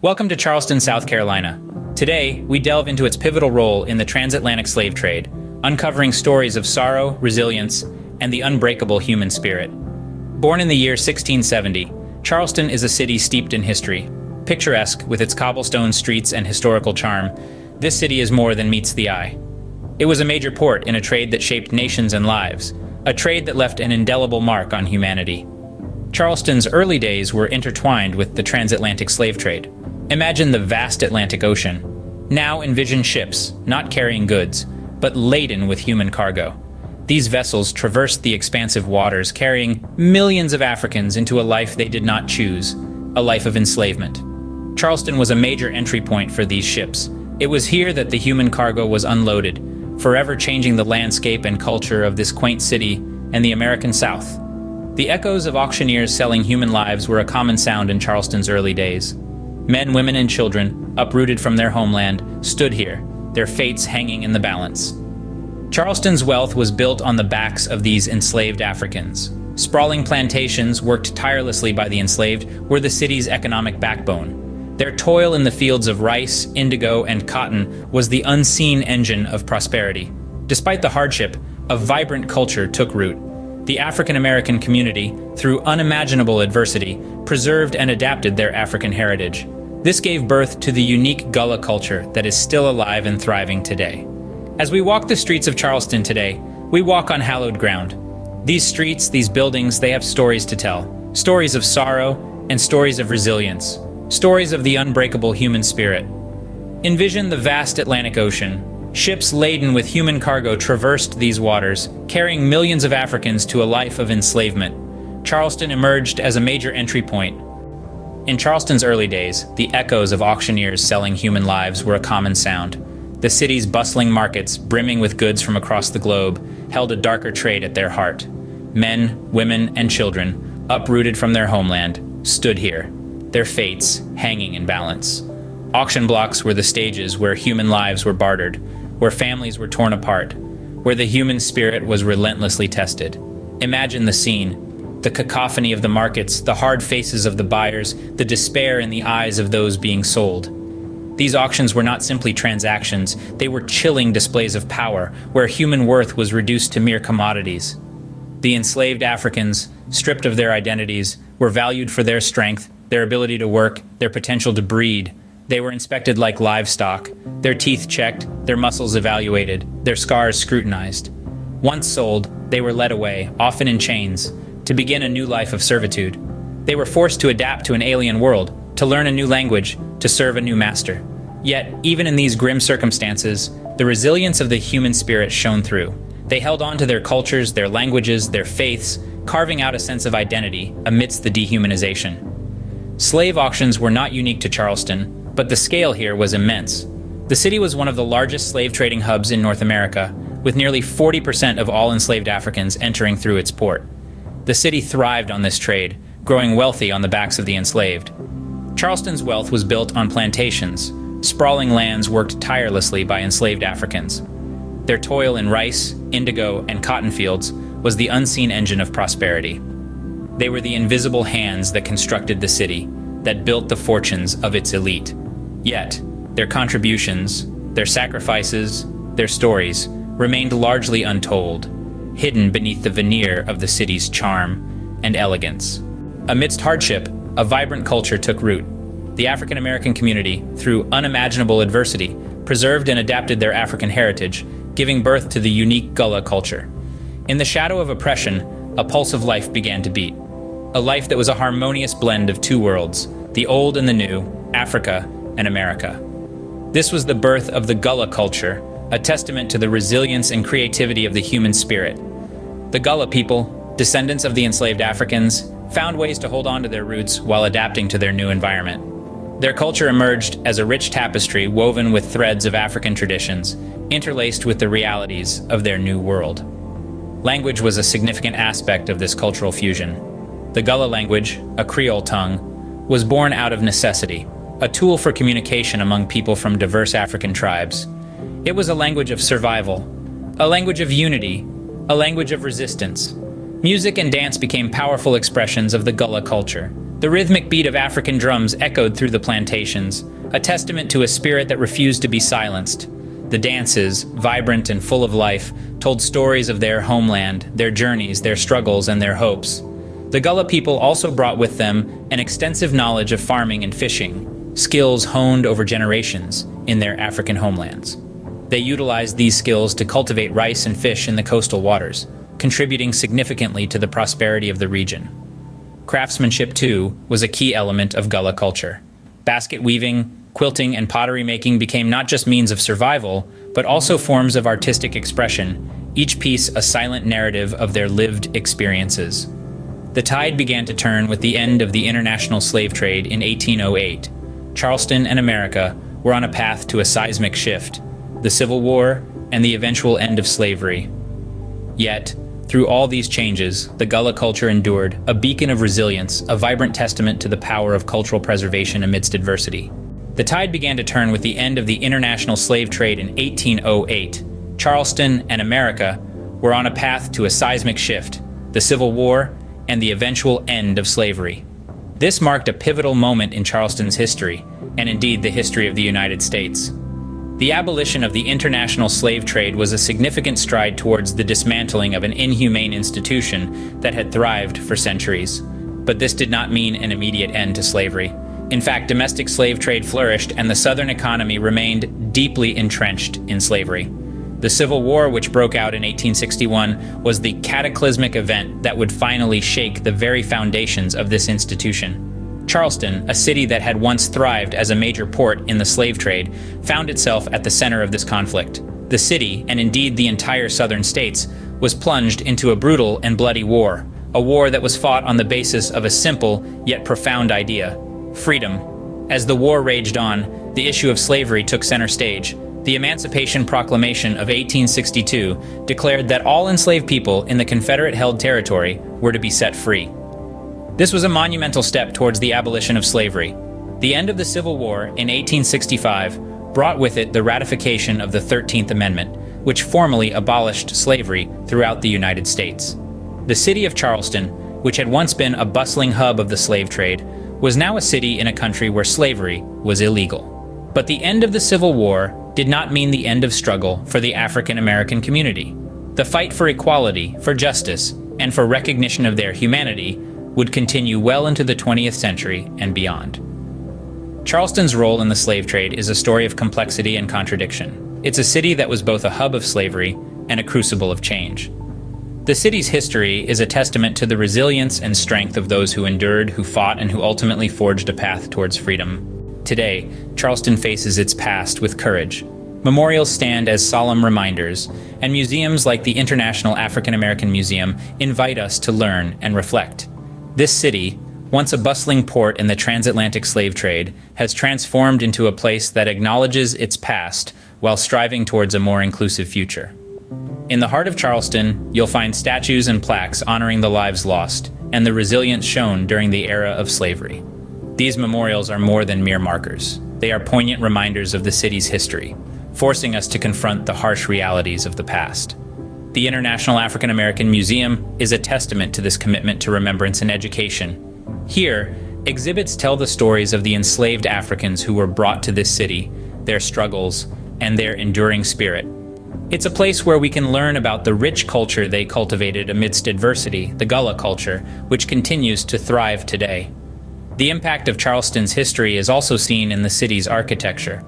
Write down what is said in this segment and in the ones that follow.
Welcome to Charleston, South Carolina. Today, we delve into its pivotal role in the transatlantic slave trade, uncovering stories of sorrow, resilience, and the unbreakable human spirit. Born in the year 1670, Charleston is a city steeped in history. Picturesque with its cobblestone streets and historical charm, this city is more than meets the eye. It was a major port in a trade that shaped nations and lives, a trade that left an indelible mark on humanity. Charleston's early days were intertwined with the transatlantic slave trade. Imagine the vast Atlantic Ocean. Now envision ships, not carrying goods, but laden with human cargo. These vessels traversed the expansive waters, carrying millions of Africans into a life they did not choose, a life of enslavement. Charleston was a major entry point for these ships. It was here that the human cargo was unloaded, forever changing the landscape and culture of this quaint city and the American South. The echoes of auctioneers selling human lives were a common sound in Charleston's early days. Men, women, and children, uprooted from their homeland, stood here, their fates hanging in the balance. Charleston's wealth was built on the backs of these enslaved Africans. Sprawling plantations, worked tirelessly by the enslaved, were the city's economic backbone. Their toil in the fields of rice, indigo, and cotton was the unseen engine of prosperity. Despite the hardship, a vibrant culture took root. The African American community, through unimaginable adversity, preserved and adapted their African heritage. This gave birth to the unique Gullah culture that is still alive and thriving today. As we walk the streets of Charleston today, we walk on hallowed ground. These streets, these buildings, they have stories to tell. Stories of sorrow and stories of resilience. Stories of the unbreakable human spirit. Envision the vast Atlantic Ocean. Ships laden with human cargo traversed these waters, carrying millions of Africans to a life of enslavement. Charleston emerged as a major entry point. In Charleston's early days, the echoes of auctioneers selling human lives were a common sound. The city's bustling markets, brimming with goods from across the globe, held a darker trade at their heart. Men, women, and children, uprooted from their homeland, stood here, their fates hanging in balance. Auction blocks were the stages where human lives were bartered, where families were torn apart, where the human spirit was relentlessly tested. Imagine the scene, the cacophony of the markets, the hard faces of the buyers, the despair in the eyes of those being sold. These auctions were not simply transactions, they were chilling displays of power, where human worth was reduced to mere commodities. The enslaved Africans, stripped of their identities, were valued for their strength, their ability to work, their potential to breed. They were inspected like livestock, their teeth checked, their muscles evaluated, their scars scrutinized. Once sold, they were led away, often in chains, to begin a new life of servitude. They were forced to adapt to an alien world, to learn a new language, to serve a new master. Yet, even in these grim circumstances, the resilience of the human spirit shone through. They held on to their cultures, their languages, their faiths, carving out a sense of identity amidst the dehumanization. Slave auctions were not unique to Charleston, but the scale here was immense. The city was one of the largest slave trading hubs in North America, with nearly 40% of all enslaved Africans entering through its port. The city thrived on this trade, growing wealthy on the backs of the enslaved. Charleston's wealth was built on plantations, sprawling lands worked tirelessly by enslaved Africans. Their toil in rice, indigo, and cotton fields was the unseen engine of prosperity. They were the invisible hands that constructed the city, that built the fortunes of its elite. Yet, their contributions, their sacrifices, their stories remained largely untold, hidden beneath the veneer of the city's charm and elegance. Amidst hardship, a vibrant culture took root. The African American community, through unimaginable adversity, preserved and adapted their African heritage, giving birth to the unique Gullah culture. In the shadow of oppression, a pulse of life began to beat. A life that was a harmonious blend of two worlds, the old and the new, Africa and America. This was the birth of the Gullah culture, a testament to the resilience and creativity of the human spirit. The Gullah people, descendants of the enslaved Africans, found ways to hold on to their roots while adapting to their new environment. Their culture emerged as a rich tapestry woven with threads of African traditions, interlaced with the realities of their new world. Language was a significant aspect of this cultural fusion. The Gullah language, a Creole tongue, was born out of necessity, a tool for communication among people from diverse African tribes. It was a language of survival, a language of unity, a language of resistance. Music and dance became powerful expressions of the Gullah culture, The rhythmic beat of African drums echoed through the plantations, a testament to a spirit that refused to be silenced. The dances, vibrant and full of life, told stories of their homeland, their journeys, their struggles, and their hopes. The Gullah people also brought with them an extensive knowledge of farming and fishing, skills honed over generations in their African homelands. They utilized these skills to cultivate rice and fish in the coastal waters, contributing significantly to the prosperity of the region. Craftsmanship, too, was a key element of Gullah culture. Basket weaving, quilting, and pottery making became not just means of survival, but also forms of artistic expression, each piece a silent narrative of their lived experiences. The tide began to turn with the end of the international slave trade in 1808. Charleston and America were on a path to a seismic shift, the Civil War, and the eventual end of slavery. Yet, through all these changes, the Gullah culture endured, a beacon of resilience, a vibrant testament to the power of cultural preservation amidst adversity. The tide began to turn with the end of the international slave trade in 1808. Charleston and America were on a path to a seismic shift, the Civil War, and the eventual end of slavery. This marked a pivotal moment in Charleston's history, and indeed the history of the United States. The abolition of the international slave trade was a significant stride towards the dismantling of an inhumane institution that had thrived for centuries. But this did not mean an immediate end to slavery. In fact, domestic slave trade flourished and the Southern economy remained deeply entrenched in slavery. The Civil War, which broke out in 1861, was the cataclysmic event that would finally shake the very foundations of this institution. Charleston, a city that had once thrived as a major port in the slave trade, found itself at the center of this conflict. The city, and indeed the entire southern states, was plunged into a brutal and bloody war, a war that was fought on the basis of a simple yet profound idea: freedom. As the war raged on, the issue of slavery took center stage. The Emancipation Proclamation of 1862 declared that all enslaved people in the Confederate-held territory were to be set free. This was a monumental step towards the abolition of slavery. The end of the Civil War in 1865 brought with it the ratification of the 13th Amendment, which formally abolished slavery throughout the United States. The city of Charleston, which had once been a bustling hub of the slave trade, was now a city in a country where slavery was illegal. But the end of the Civil War did not mean the end of struggle for the African American community. The fight for equality, for justice, and for recognition of their humanity would continue well into the 20th century and beyond. Charleston's role in the slave trade is a story of complexity and contradiction. It's a city that was both a hub of slavery and a crucible of change. The city's history is a testament to the resilience and strength of those who endured, who fought, and who ultimately forged a path towards freedom. Today, Charleston faces its past with courage. Memorials stand as solemn reminders, and museums like the International African American Museum invite us to learn and reflect. This city, once a bustling port in the transatlantic slave trade, has transformed into a place that acknowledges its past while striving towards a more inclusive future. In the heart of Charleston, you'll find statues and plaques honoring the lives lost and the resilience shown during the era of slavery. These memorials are more than mere markers. They are poignant reminders of the city's history, forcing us to confront the harsh realities of the past. The International African American Museum is a testament to this commitment to remembrance and education. Here, exhibits tell the stories of the enslaved Africans who were brought to this city, their struggles, and their enduring spirit. It's a place where we can learn about the rich culture they cultivated amidst adversity, the Gullah culture, which continues to thrive today. The impact of Charleston's history is also seen in the city's architecture.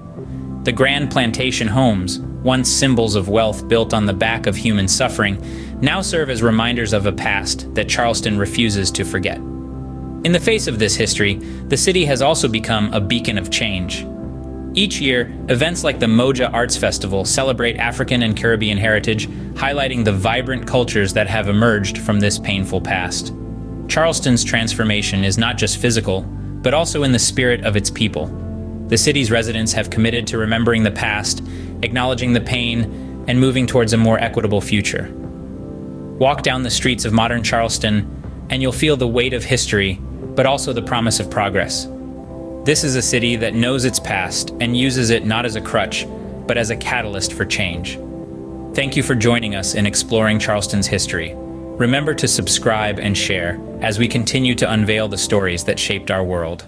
The grand plantation homes, once symbols of wealth built on the back of human suffering, now serve as reminders of a past that Charleston refuses to forget. In the face of this history, the city has also become a beacon of change. Each year, events like the Moja Arts Festival celebrate African and Caribbean heritage, highlighting the vibrant cultures that have emerged from this painful past. Charleston's transformation is not just physical, but also in the spirit of its people. The city's residents have committed to remembering the past, acknowledging the pain, and moving towards a more equitable future. Walk down the streets of modern Charleston, and you'll feel the weight of history, but also the promise of progress. This is a city that knows its past and uses it not as a crutch, but as a catalyst for change. Thank you for joining us in exploring Charleston's history. Remember to subscribe and share as we continue to unveil the stories that shaped our world.